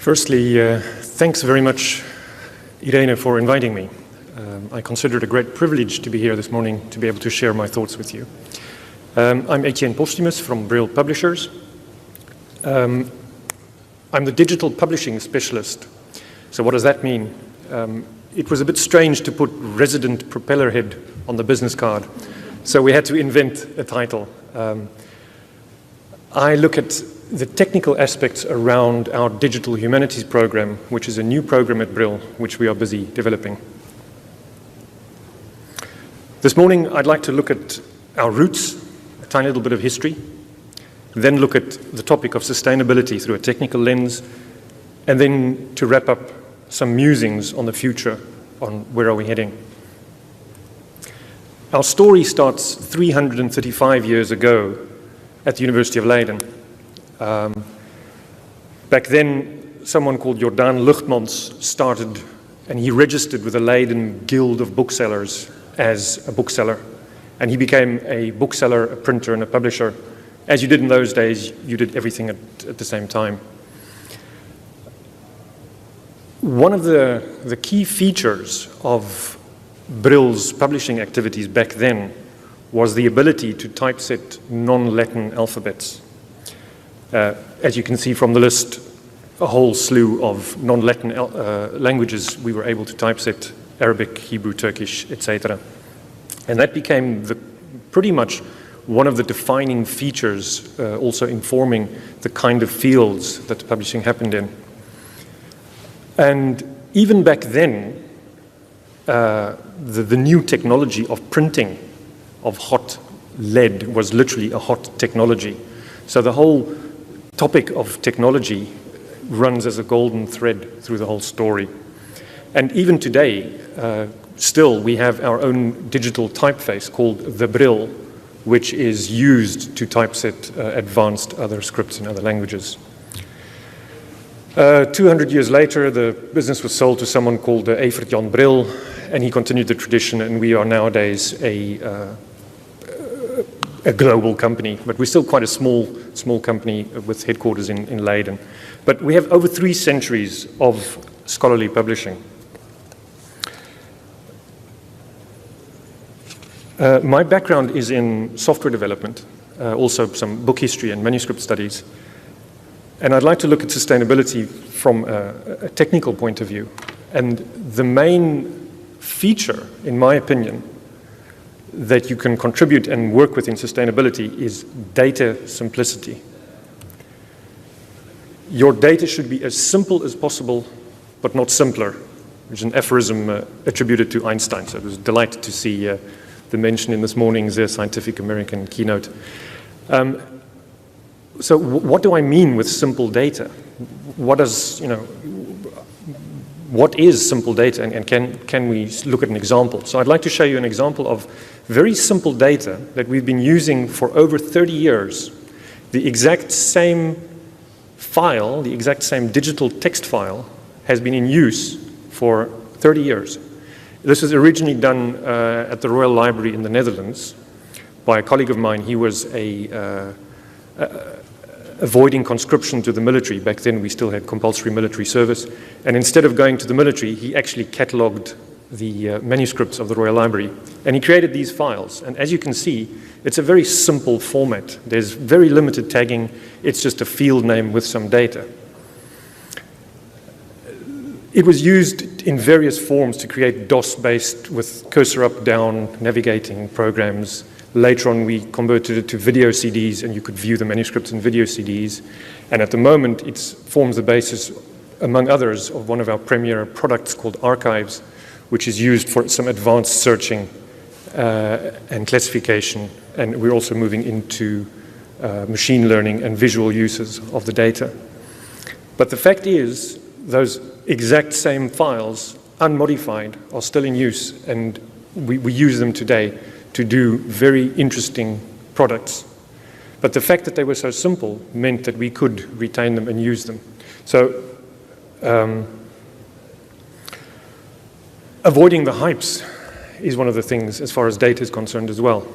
Firstly, thanks very much, Irene, for inviting me. I consider it a great privilege to be here this morning to be able to share my thoughts with you. I'm Etienne Posthumus from Brill Publishers. I'm the digital publishing specialist. So what does that mean? It was a bit strange to put resident propeller head on the business card, so we had to invent a title. I look at the technical aspects around our digital humanities program, which is a new program at Brill, which we are busy developing. This morning, I'd like to look at our roots, a tiny little bit of history, then look at the topic of sustainability through a technical lens, and then to wrap up some musings on the future, on where are we heading. Our story starts 335 years ago at the University of Leiden. Back then, someone called Jordaan Luchtmans started, and he registered with the Leiden Guild of Booksellers as a bookseller. And he became a bookseller, a printer, and a publisher. As you did in those days, you did everything at the same time. One of the key features of Brill's publishing activities back then was the ability to typeset non-Latin alphabets. As you can see from the list, a whole slew of non-Latin languages we were able to typeset: Arabic, Hebrew, Turkish, etc. And that became pretty much one of the defining features, also informing the kind of fields that publishing happened in. And even back then, the new technology of printing of hot lead was literally a hot technology. So the whole topic of technology runs as a golden thread through the whole story. And even today, still we have our own digital typeface called the Brill, which is used to typeset advanced other scripts in other languages. 200 years later, the business was sold to someone called Evert Jan Brill, and he continued the tradition, and we are nowadays a global company, but we're still quite a small company with headquarters in Leiden. But we have over 3 centuries of scholarly publishing. My background is in software development, also some book history and manuscript studies. And I'd like to look at sustainability from a technical point of view. And the main feature, in my opinion, that you can contribute and work with in sustainability is data simplicity. Your data should be as simple as possible, but not simpler, which is an aphorism attributed to Einstein. So I was delighted to see the mention in this morning's Scientific American keynote. So what do I mean with simple data? What is simple data, and can we look at an example? So I'd like to show you an example of very simple data that we've been using for over 30 years. The exact same file, the exact same digital text file, has been in use for 30 years. This was originally done at the Royal Library in the Netherlands by a colleague of mine. He was avoiding conscription to the military. Back then we still had compulsory military service. And instead of going to the military, he actually catalogued the manuscripts of the Royal Library. And he created these files. And as you can see, it's a very simple format. There's very limited tagging. It's just a field name with some data. It was used in various forms to create DOS-based with cursor up-down navigating programs. Later on, we converted it to video CDs, and you could view the manuscripts in video CDs. And at the moment, it forms the basis, among others, of one of our premier products called Archives, which is used for some advanced searching and classification. And we're also moving into machine learning and visual uses of the data. But the fact is, those exact same files, unmodified, are still in use, and we use them today to do very interesting products. But the fact that they were so simple meant that we could retain them and use them. So avoiding the hypes is one of the things as far as data is concerned as well.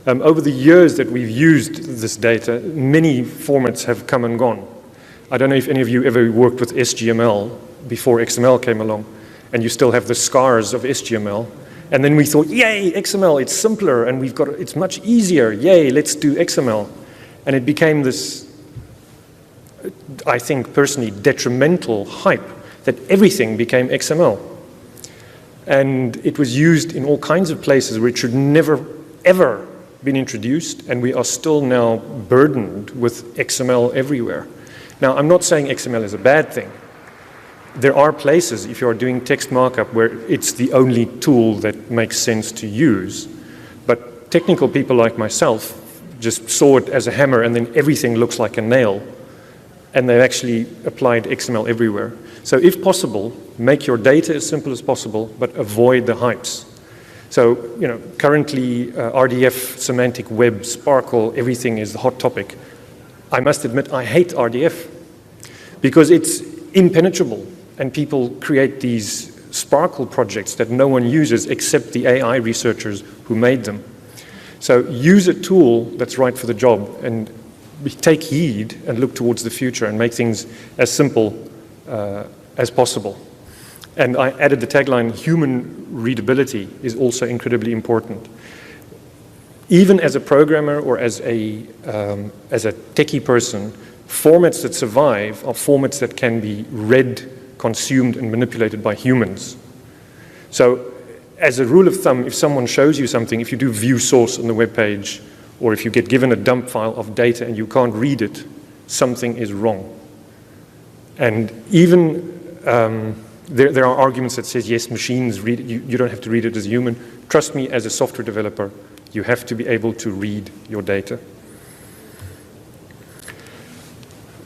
Over the years that we've used this data, many formats have come and gone. I don't know if any of you ever worked with SGML before XML came along, and you still have the scars of SGML. And then we thought, yay, XML, it's simpler, and it's much easier. Yay, let's do XML. And it became this, I think personally, detrimental hype that everything became XML. And it was used in all kinds of places where it should never, ever been introduced, and we are still now burdened with XML everywhere. Now, I'm not saying XML is a bad thing. There are places, if you're doing text markup, where it's the only tool that makes sense to use. But technical people like myself just saw it as a hammer, and then everything looks like a nail. And they've actually applied XML everywhere. So if possible, make your data as simple as possible, but avoid the hypes. So, currently RDF, semantic web, Sparkle, everything is the hot topic. I must admit, I hate RDF because it's impenetrable, and people create these Sparkle projects that no one uses except the AI researchers who made them. So use a tool that's right for the job, and take heed and look towards the future and make things as simple as possible. And I added the tagline, human readability is also incredibly important. Even as a programmer or as a techie person, formats that survive are formats that can be read, consumed, and manipulated by humans. So as a rule of thumb, if someone shows you something, if you do view source on the web page, or if you get given a dump file of data and you can't read it, something is wrong. And even there are arguments that says, yes, machines read it, you don't have to read it as a human. Trust me, as a software developer, you have to be able to read your data.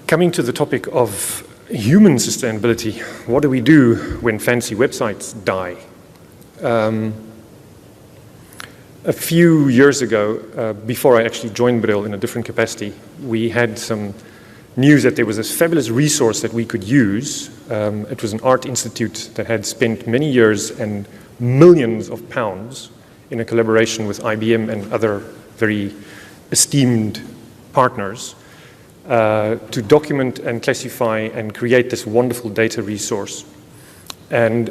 Coming to the topic of human sustainability, what do we do when fancy websites die? A few years ago, before I actually joined Brill in a different capacity, we had some news that there was this fabulous resource that we could use. It was an art institute that had spent many years and millions of pounds in a collaboration with IBM and other very esteemed partners to document and classify and create this wonderful data resource. And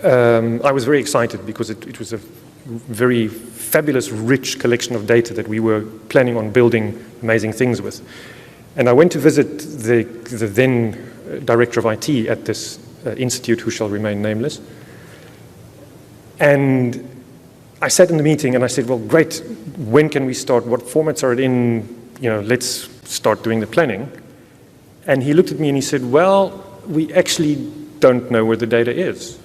I was very excited because it was a very fabulous, rich collection of data that we were planning on building amazing things with. And I went to visit the then director of IT at this institute, who shall remain nameless. And I sat in the meeting and I said, well, great, when can we start? What formats are it in? Let's start doing the planning. And he looked at me and he said, well, we actually don't know where the data is.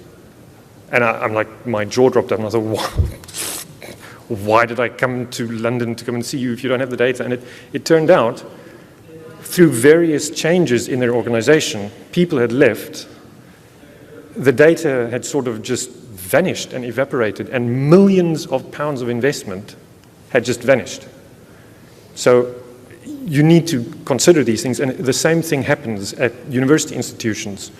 And I'm like, my jaw dropped up, and I thought, why did I come to London to come and see you if you don't have the data? And it turned out, through various changes in their organization, people had left, the data had sort of just vanished and evaporated, and millions of pounds of investment had just vanished. So you need to consider these things, and the same thing happens at university institutions.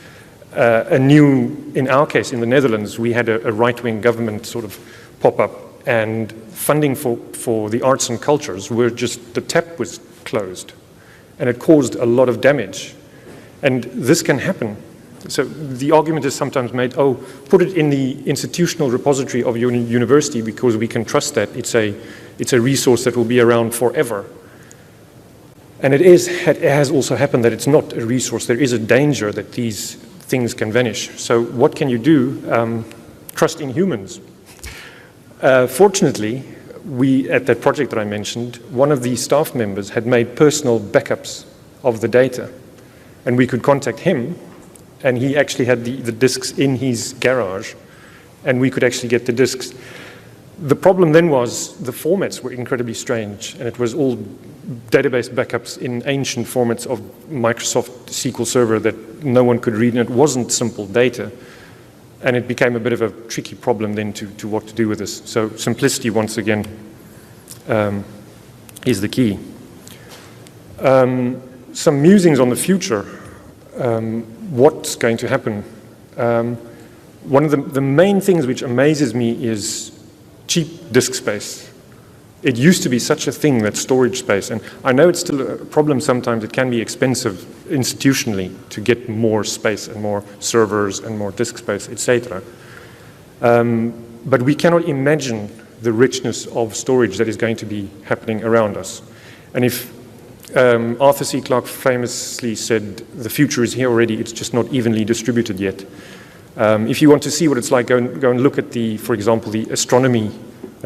In our case, in the Netherlands, we had a right-wing government sort of pop up, and funding for the arts and cultures the tap was closed, and it caused a lot of damage. And this can happen. So the argument is sometimes made, put it in the institutional repository of your university because we can trust that it's a resource that will be around forever. And it has also happened that it's not a resource. There is a danger that these things can vanish. So what can you do? Trust in humans. Fortunately, at that project that I mentioned, one of the staff members had made personal backups of the data. And we could contact him, and he actually had the disks in his garage, and we could actually get the disks. The problem then was the formats were incredibly strange, and it was all database backups in ancient formats of Microsoft SQL Server that no one could read, and it wasn't simple data. And it became a bit of a tricky problem then to what to do with this. So simplicity, once again, is the key. Some musings on the future. What's going to happen? One of the main things which amazes me is cheap disk space. It used to be such a thing, that storage space, and I know it's still a problem sometimes. It can be expensive institutionally to get more space and more servers and more disk space, etc. But we cannot imagine the richness of storage that is going to be happening around us. And if Arthur C. Clarke famously said, the future is here already, it's just not evenly distributed yet. If you want to see what it's like, go and look at for example, the astronomy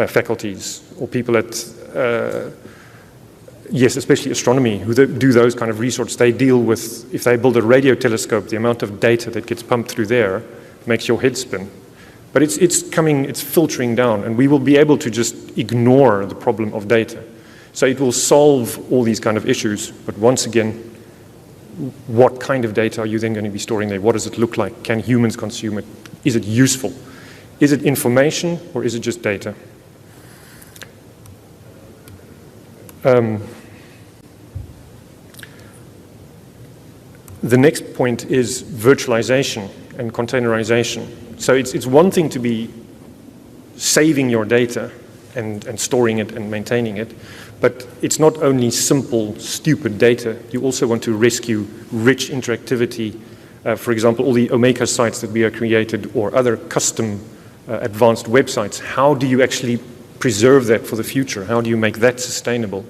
faculties, or people at, yes, especially astronomy, who do those kind of research. They deal with, if they build a radio telescope, the amount of data that gets pumped through there makes your head spin. But it's filtering down, and we will be able to just ignore the problem of data. So it will solve all these kind of issues, but once again, what kind of data are you then going to be storing there? What does it look like? Can humans consume it? Is it useful? Is it information, or is it just data? The next point is virtualization and containerization. So it's one thing to be saving your data and storing it and maintaining it, but it's not only simple, stupid data. You also want to rescue rich interactivity. For example, all the Omeka sites that we have created, or other custom advanced websites. How do you actually preserve that for the future? How do you make that sustainable?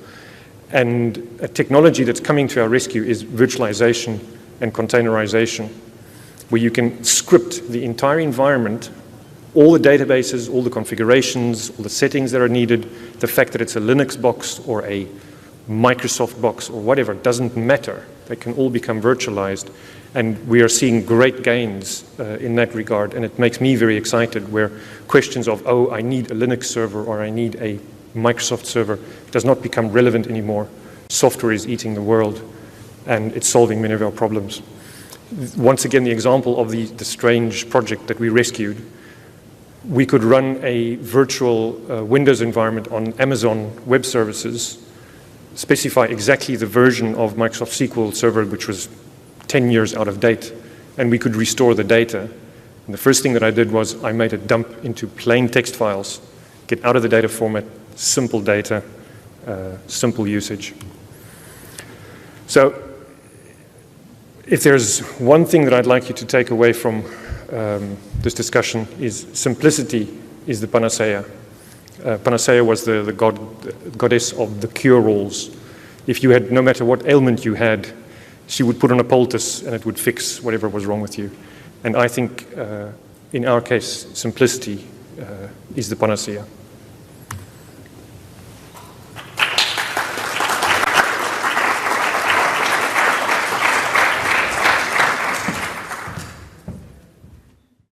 And a technology that's coming to our rescue is virtualization and containerization, where you can script the entire environment, all the databases, all the configurations, all the settings that are needed. The fact that it's a Linux box or a Microsoft box or whatever, doesn't matter. They can all become virtualized. And we are seeing great gains in that regard. And it makes me very excited, where questions of, oh, I need a Linux server or I need a Microsoft server does not become relevant anymore. Software is eating the world, and it's solving many of our problems. Once again, the example of the strange project that we rescued. We could run a virtual Windows environment on Amazon Web Services, specify exactly the version of Microsoft SQL Server which was 10 years out of date, and we could restore the data. And the first thing that I did was I made a dump into plain text files, get out of the data format, simple data, simple usage. So if there's one thing that I'd like you to take away from this discussion, is simplicity is the panacea. Panacea was the goddess of the cure-alls. If you had, no matter what ailment you had, she would put on a poultice and it would fix whatever was wrong with you. And I think in our case, simplicity is the panacea.